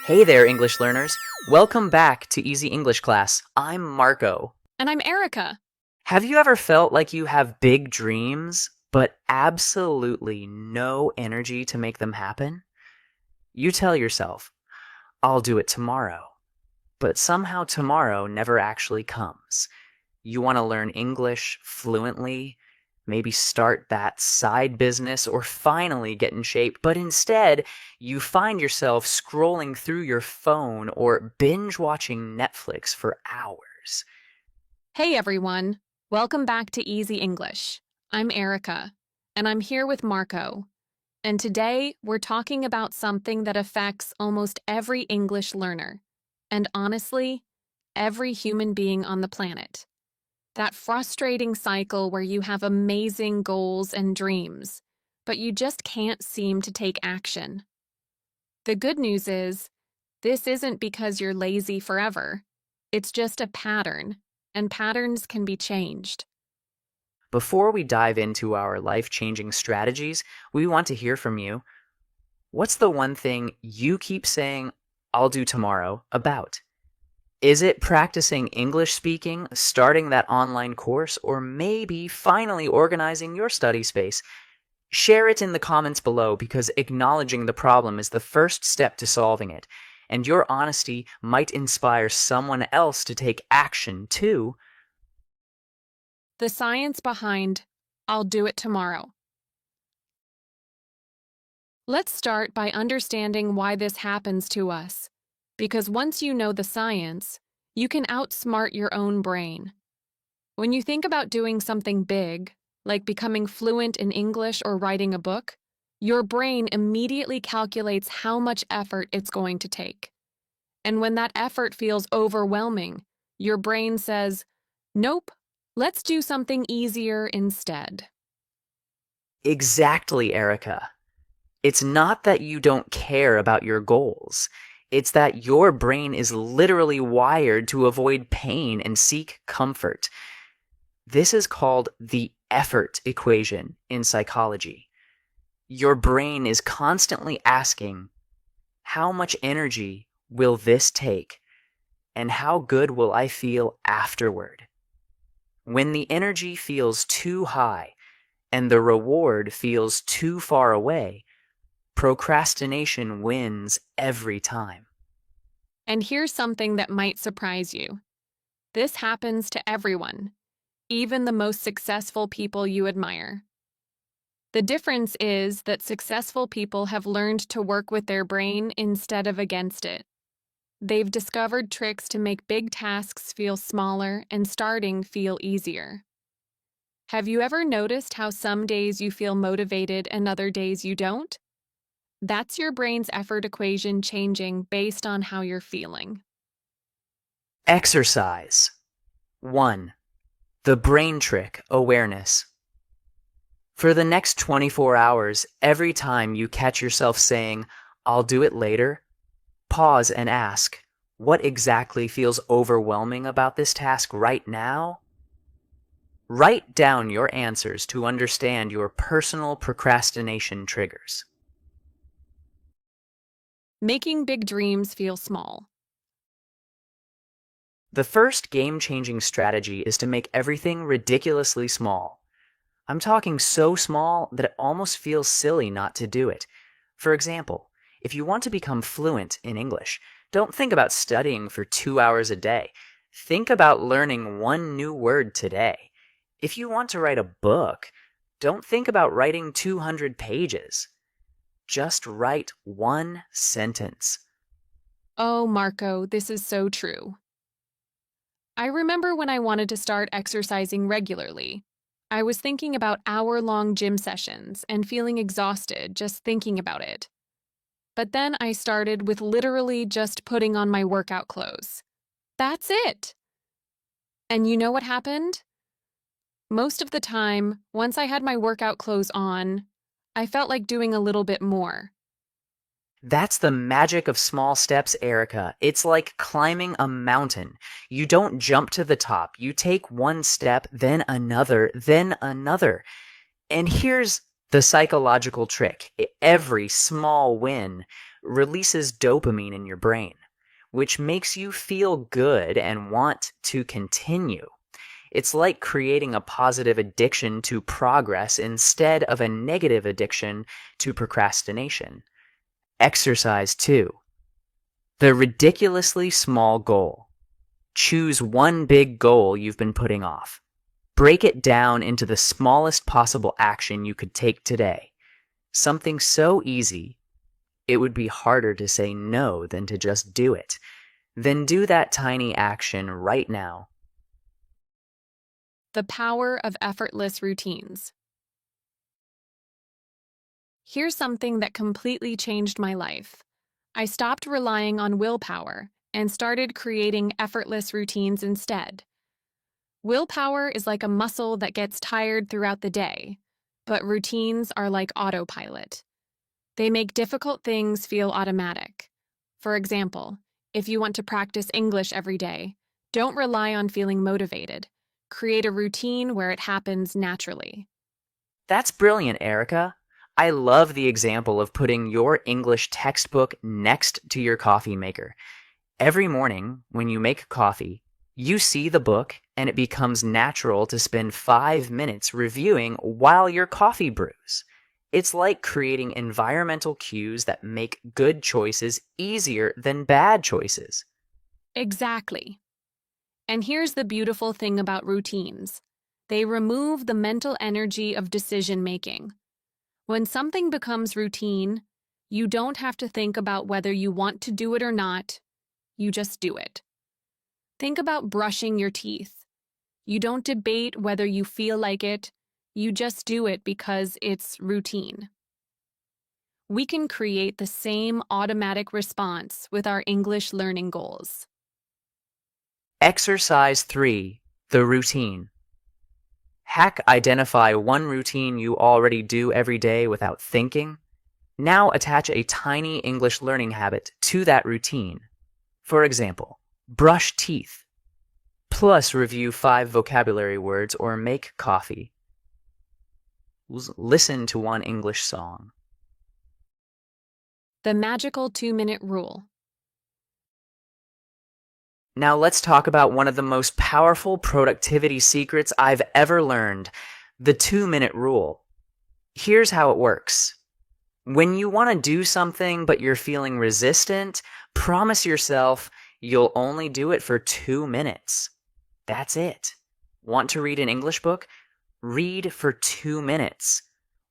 Hey there, English learners. Welcome back to Easy English Class. I'm Marco. And I'm Erica. Have you ever felt like you have big dreams, but absolutely no energy to make them happen? You tell yourself, I'll do it tomorrow. But somehow tomorrow never actually comes. You want to learn English fluently, maybe start that side business, or finally get in shape, but instead you find yourself scrolling through your phone or binge watching Netflix for hours. Hey everyone. Welcome back to Easy English. I'm Erica, and I'm here with Marco. And today we're talking about something that affects almost every English learner, and honestly, every human being on the planet. That frustrating cycle where you have amazing goals and dreams, but you just can't seem to take action. The good news is, this isn't because you're lazy forever. It's just a pattern, and patterns can be changed. Before we dive into our life-changing strategies, we want to hear from you. What's the one thing you keep saying, I'll do tomorrow, about? Is it practicing English speaking, starting that online course, or maybe finally organizing your study space? Share it in the comments below because acknowledging the problem is the first step to solving it, and your honesty might inspire someone else to take action too. The science behind I'll do it tomorrow. Let's start by understanding why this happens to us, because once you know the science, you can outsmart your own brain. When you think about doing something big, like becoming fluent in English or writing a book, your brain immediately calculates how much effort it's going to take. And when that effort feels overwhelming, your brain says, nope, let's do something easier instead. Exactly, Erica. It's not that you don't care about your goals. It's that your brain is literally wired to avoid pain and seek comfort. This is called the effort equation in psychology. Your brain is constantly asking, how much energy will this take? And how good will I feel afterward? When the energy feels too high and the reward feels too far away, procrastination wins every time. And here's something that might surprise you. This happens to everyone, even the most successful people you admire. The difference is that successful people have learned to work with their brain instead of against it. They've discovered tricks to make big tasks feel smaller and starting feel easier. Have you ever noticed how some days you feel motivated and other days you don't? That's your brain's effort equation changing based on how you're feeling. Exercise. 1. The brain trick awareness. For the next 24 hours, every time you catch yourself saying, I'll do it later, pause and ask, what exactly feels overwhelming about this task right now? Write down your answers to understand your personal procrastination triggers. Making big dreams feel small. The first game-changing strategy is to make everything ridiculously small. I'm talking so small that it almost feels silly not to do it. For example, if you want to become fluent in English, don't think about studying for 2 hours a day. Think about learning one new word today. If you want to write a book, don't think about writing 200 pages. Just write one sentence. Oh, Marco, this is so true. I remember when I wanted to start exercising regularly. I was thinking about hour-long gym sessions and feeling exhausted just thinking about it. But then I started with literally just putting on my workout clothes. That's it! And you know what happened? Most of the time, once I had my workout clothes on, I felt like doing a little bit more. That's the magic of small steps, Erica. It's like climbing a mountain. You don't jump to the top. You take one step, then another, then another. And here's the psychological trick. Every small win releases dopamine in your brain, which makes you feel good and want to continue. It's like creating a positive addiction to progress instead of a negative addiction to procrastination. Exercise 2. The ridiculously small goal. Choose one big goal you've been putting off. Break it down into the smallest possible action you could take today. Something so easy, it would be harder to say no than to just do it. Then do that tiny action right now. The power of effortless routines. Here's something that completely changed my life. I stopped relying on willpower and started creating effortless routines instead. Willpower is like a muscle that gets tired throughout the day, but routines are like autopilot. They make difficult things feel automatic. For example, if you want to practice English every day, don't rely on feeling motivated. Create a routine where it happens naturally. That's brilliant, Erica. I love the example of putting your English textbook next to your coffee maker. Every morning, when you make coffee, you see the book and it becomes natural to spend 5 minutes reviewing while your coffee brews. It's like creating environmental cues that make good choices easier than bad choices. Exactly. And here's the beautiful thing about routines. They remove the mental energy of decision making. When something becomes routine, you don't have to think about whether you want to do it or not. You just do it. Think about brushing your teeth. You don't debate whether you feel like it. You just do it because it's routine. We can create the same automatic response with our English learning goals. Exercise 3. The routine. Identify one routine you already do every day without thinking. Now attach a tiny English learning habit to that routine. For example, brush teeth, plus review 5 vocabulary words or make coffee. Listen to one English song. The magical 2-minute rule. Now let's talk about one of the most powerful productivity secrets I've ever learned, the 2-minute rule. Here's how it works. When you want to do something but you're feeling resistant, promise yourself you'll only do it for 2 minutes. That's it. Want to read an English book? Read for 2 minutes.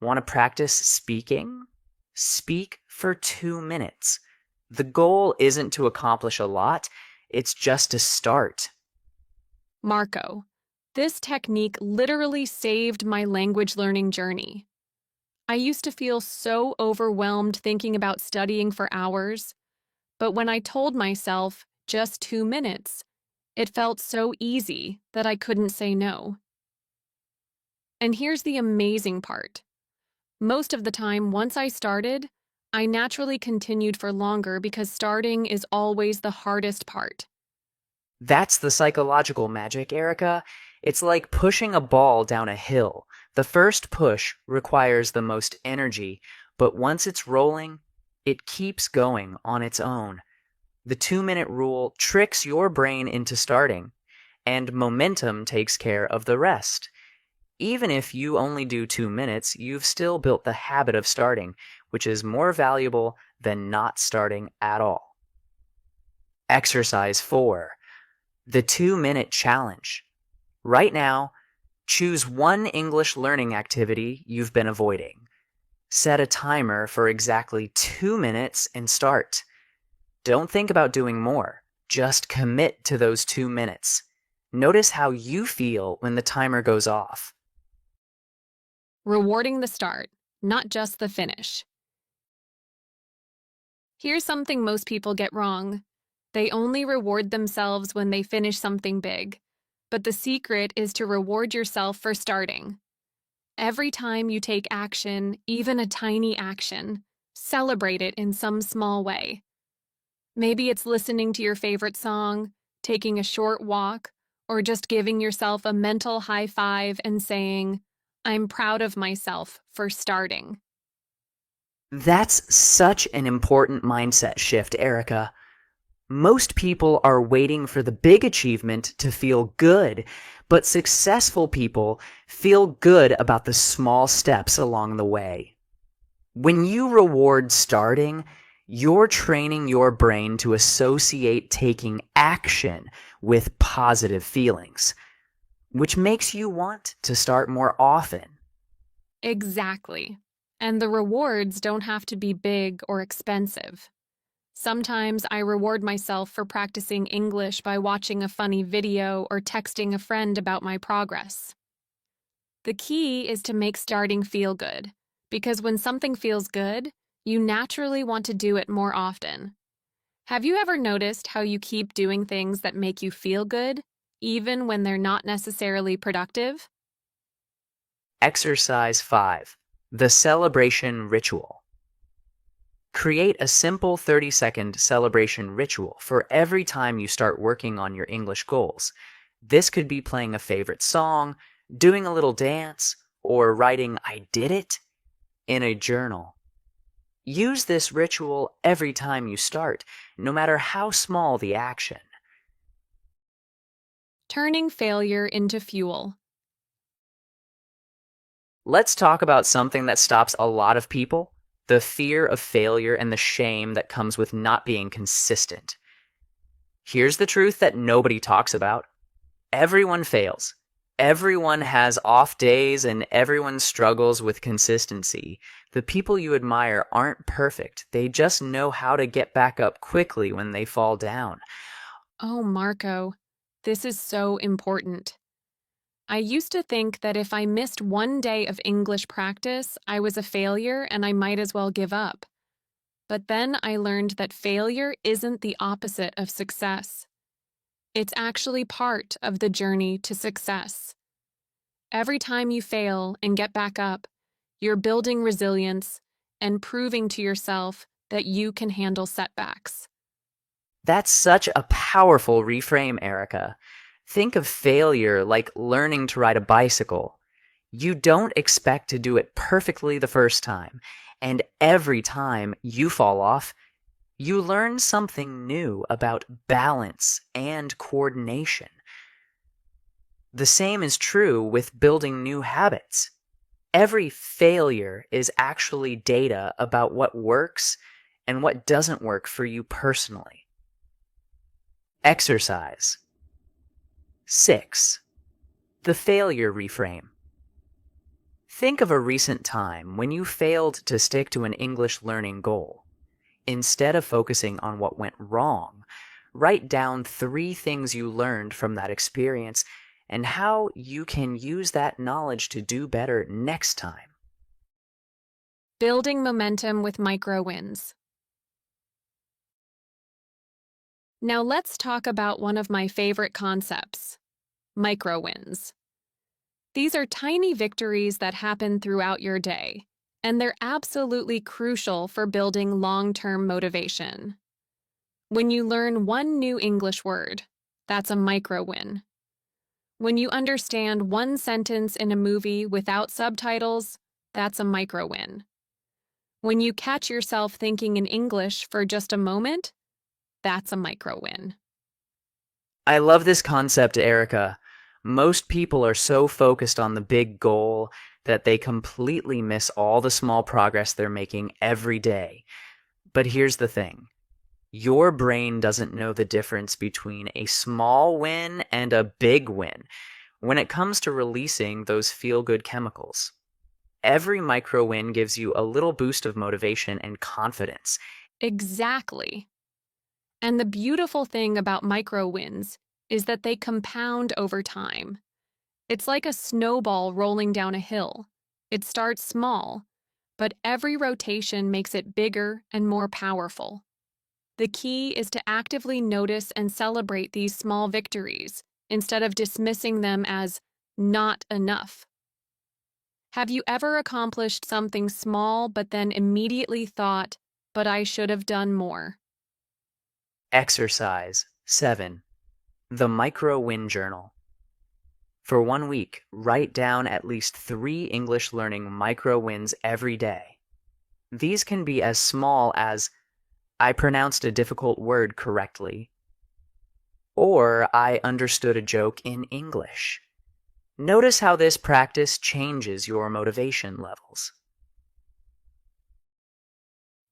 Want to practice speaking? Speak for 2 minutes. The goal isn't to accomplish a lot, it's just to start. Marco, this technique literally saved my language learning journey. I used to feel so overwhelmed thinking about studying for hours, but when I told myself just 2 minutes, it felt so easy that I couldn't say no. And here's the amazing part. Most of the time, once I started, I naturally continued for longer because starting is always the hardest part. That's the psychological magic, Erica. It's like pushing a ball down a hill. The first push requires the most energy, but once it's rolling, it keeps going on its own. The 2-minute rule tricks your brain into starting, and momentum takes care of the rest. Even if you only do 2 minutes, you've still built the habit of starting, which is more valuable than not starting at all. Exercise 4. The 2-minute challenge. Right now, choose one English learning activity you've been avoiding. Set a timer for exactly 2 minutes and start. Don't think about doing more. Just commit to those 2 minutes. Notice how you feel when the timer goes off. Rewarding the start, not just the finish. Here's something most people get wrong. They only reward themselves when they finish something big. But the secret is to reward yourself for starting. Every time you take action, even a tiny action, celebrate it in some small way. Maybe it's listening to your favorite song, taking a short walk, or just giving yourself a mental high five and saying, "I'm proud of myself for starting." That's such an important mindset shift, Erica. Most people are waiting for the big achievement to feel good, but successful people feel good about the small steps along the way. When you reward starting, you're training your brain to associate taking action with positive feelings, which makes you want to start more often. Exactly. And the rewards don't have to be big or expensive. Sometimes I reward myself for practicing English by watching a funny video or texting a friend about my progress. The key is to make starting feel good, because when something feels good, you naturally want to do it more often. Have you ever noticed how you keep doing things that make you feel good, even when they're not necessarily productive? Exercise 5. The celebration ritual. Create a simple 30-second celebration ritual for every time you start working on your English goals. This could be playing a favorite song, doing a little dance, or writing "I did it" in a journal. Use this ritual every time you start, no matter how small the action. Turning failure into fuel. Let's talk about something that stops a lot of people: the fear of failure and the shame that comes with not being consistent. Here's the truth that nobody talks about. Everyone fails. Everyone has off days and everyone struggles with consistency. The people you admire aren't perfect. They just know how to get back up quickly when they fall down. Oh, Marco, this is so important. I used to think that if I missed one day of English practice, I was a failure and I might as well give up. But then I learned that failure isn't the opposite of success. It's actually part of the journey to success. Every time you fail and get back up, you're building resilience and proving to yourself that you can handle setbacks. That's such a powerful reframe, Erica. Think of failure like learning to ride a bicycle. You don't expect to do it perfectly the first time, and every time you fall off, you learn something new about balance and coordination. The same is true with building new habits. Every failure is actually data about what works and what doesn't work for you personally. Exercise 6. The failure reframe. Think of a recent time when you failed to stick to an English learning goal. Instead of focusing on what went wrong, write down 3 things you learned from that experience and how you can use that knowledge to do better next time. Building momentum with micro wins. Now let's talk about one of my favorite concepts, micro wins. These are tiny victories that happen throughout your day, and they're absolutely crucial for building long-term motivation. When you learn one new English word, that's a micro win. When you understand one sentence in a movie without subtitles, that's a micro win. When you catch yourself thinking in English for just a moment, that's a micro win. I love this concept, Erica. Most people are so focused on the big goal that they completely miss all the small progress they're making every day. But here's the thing. Your brain doesn't know the difference between a small win and a big win when it comes to releasing those feel-good chemicals. Every micro win gives you a little boost of motivation and confidence. Exactly. And the beautiful thing about micro wins is that they compound over time. It's like a snowball rolling down a hill. It starts small, but every rotation makes it bigger and more powerful. The key is to actively notice and celebrate these small victories instead of dismissing them as not enough. Have you ever accomplished something small but then immediately thought, but I should have done more? Exercise 7. The Micro Win Journal. For 1 week, write down at least 3 English learning micro wins every day. These can be as small as I pronounced a difficult word correctly, or I understood a joke in English. Notice how this practice changes your motivation levels.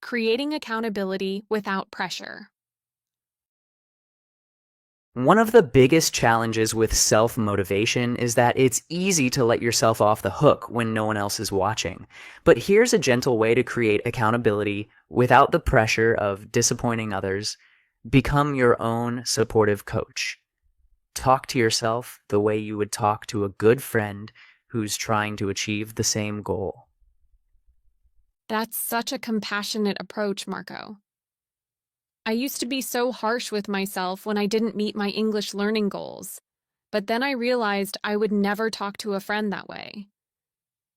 Creating accountability without pressure. One of the biggest challenges with self-motivation is that it's easy to let yourself off the hook when no one else is watching. But here's a gentle way to create accountability without the pressure of disappointing others. Become your own supportive coach. Talk to yourself the way you would talk to a good friend who's trying to achieve the same goal. That's such a compassionate approach, Marco. I used to be so harsh with myself when I didn't meet my English learning goals, but then I realized I would never talk to a friend that way.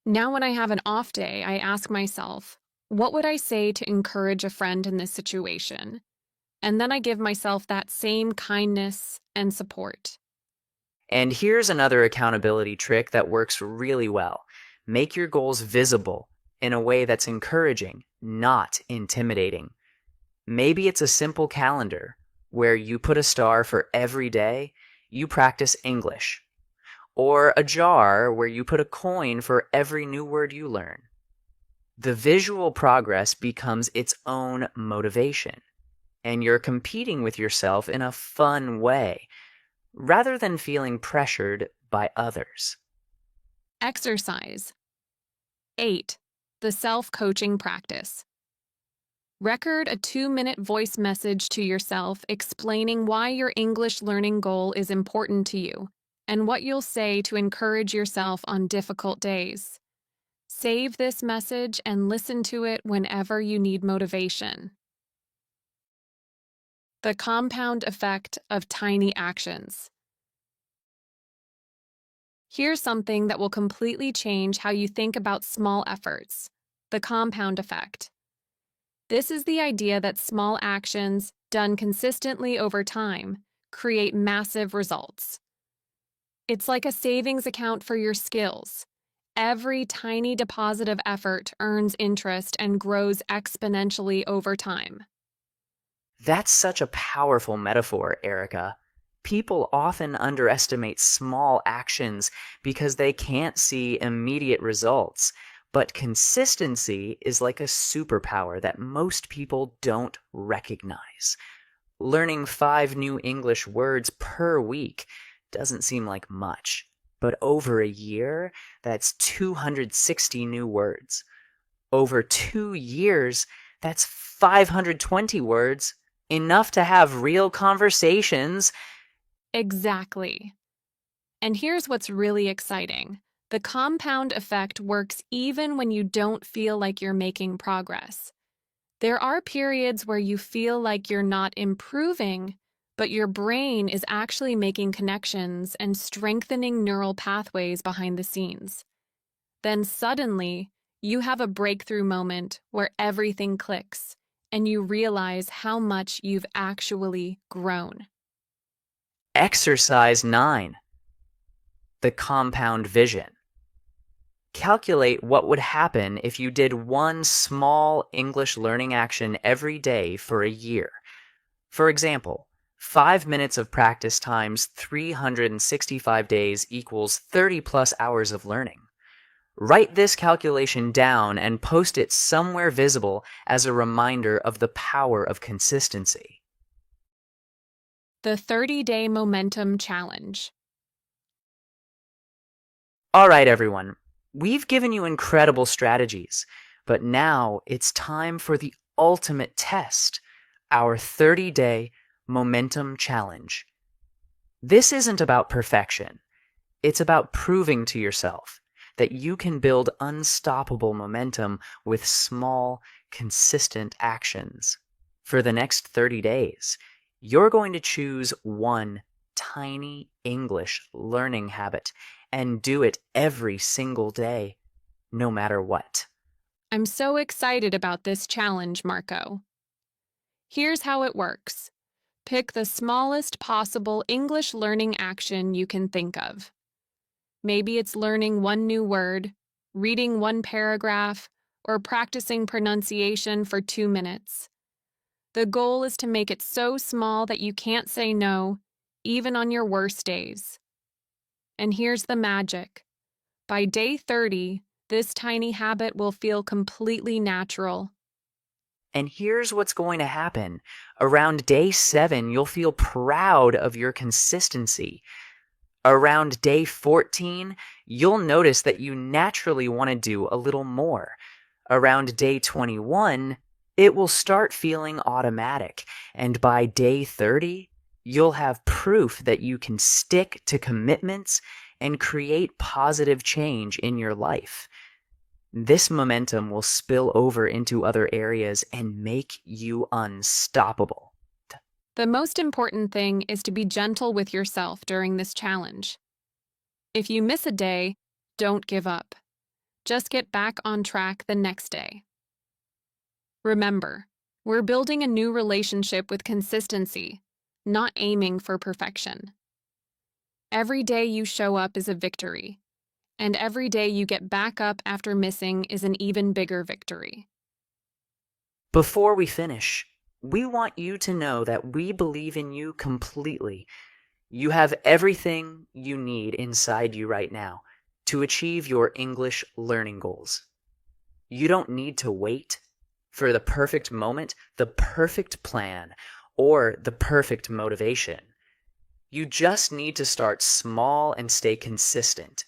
Now, when I have an off day, I ask myself, what would I say to encourage a friend in this situation? And then I give myself that same kindness and support. And here's another accountability trick that works really well. Make your goals visible in a way that's encouraging, not intimidating. Maybe it's a simple calendar where you put a star for every day you practice English, or a jar where you put a coin for every new word you learn. The visual progress becomes its own motivation, and you're competing with yourself in a fun way rather than feeling pressured by others. Exercise. 8. The self-coaching practice. Record a 2-minute voice message to yourself explaining why your English learning goal is important to you and what you'll say to encourage yourself on difficult days. Save this message and listen to it whenever you need motivation. The compound effect of tiny actions. Here's something that will completely change how you think about small efforts. The compound effect. This is the idea that small actions, done consistently over time, create massive results. It's like a savings account for your skills. Every tiny deposit of effort earns interest and grows exponentially over time. That's such a powerful metaphor, Erica. People often underestimate small actions because they can't see immediate results, but consistency is like a superpower that most people don't recognize. Learning 5 new English words per week doesn't seem like much, but over a year, that's 260 new words. Over 2 years, that's 520 words, enough to have real conversations. Exactly. And here's what's really exciting. The compound effect works even when you don't feel like you're making progress. There are periods where you feel like you're not improving, but your brain is actually making connections and strengthening neural pathways behind the scenes. Then suddenly, you have a breakthrough moment where everything clicks and you realize how much you've actually grown. Exercise 9. The compound vision. Calculate what would happen if you did one small English learning action every day for a year. For example, 5 minutes of practice times 365 days equals 30 plus hours of learning. Write this calculation down and post it somewhere visible as a reminder of the power of consistency. The 30-Day Momentum Challenge. All right, everyone. We've given you incredible strategies, but now it's time for the ultimate test, our 30-day momentum challenge. This isn't about perfection. It's about proving to yourself that you can build unstoppable momentum with small, consistent actions. For the next 30 days, you're going to choose one tiny English learning habit and do it every single day, no matter what. I'm so excited about this challenge, Marco. Here's how it works. Pick the smallest possible English learning action you can think of. Maybe it's learning one new word, reading one paragraph, or practicing pronunciation for 2 minutes. The goal is to make it so small that you can't say no, even on your worst days. And here's the magic. By day 30, this tiny habit will feel completely natural. And here's what's going to happen. Around day 7, you'll feel proud of your consistency. Around day 14, you'll notice that you naturally want to do a little more. Around day 21, it will start feeling automatic. And by day 30, you'll have proof that you can stick to commitments and create positive change in your life. This momentum will spill over into other areas and make you unstoppable. The most important thing is to be gentle with yourself during this challenge. If you miss a day, don't give up. Just get back on track the next day. Remember, we're building a new relationship with consistency, not aiming for perfection. Every day you show up is a victory, and every day you get back up after missing is an even bigger victory. Before we finish, we want you to know that we believe in you completely. You have everything you need inside you right now to achieve your English learning goals. You don't need to wait for the perfect moment, the perfect plan, or the perfect motivation. You just need to start small and stay consistent.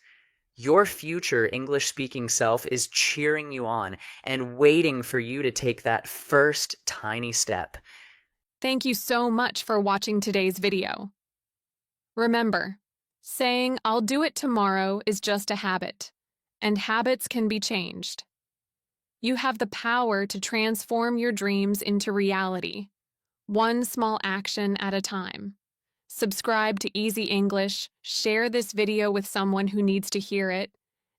Your future English-speaking self is cheering you on and waiting for you to take that first tiny step. Thank you so much for watching today's video. Remember, saying "I'll do it tomorrow" is just a habit, and habits can be changed. You have the power to transform your dreams into reality, one small action at a time. Subscribe to Easy English, share this video with someone who needs to hear it,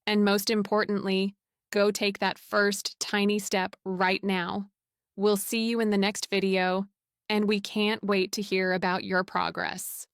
and most importantly, go take that first tiny step right now. We'll see you in the next video, and we can't wait to hear about your progress.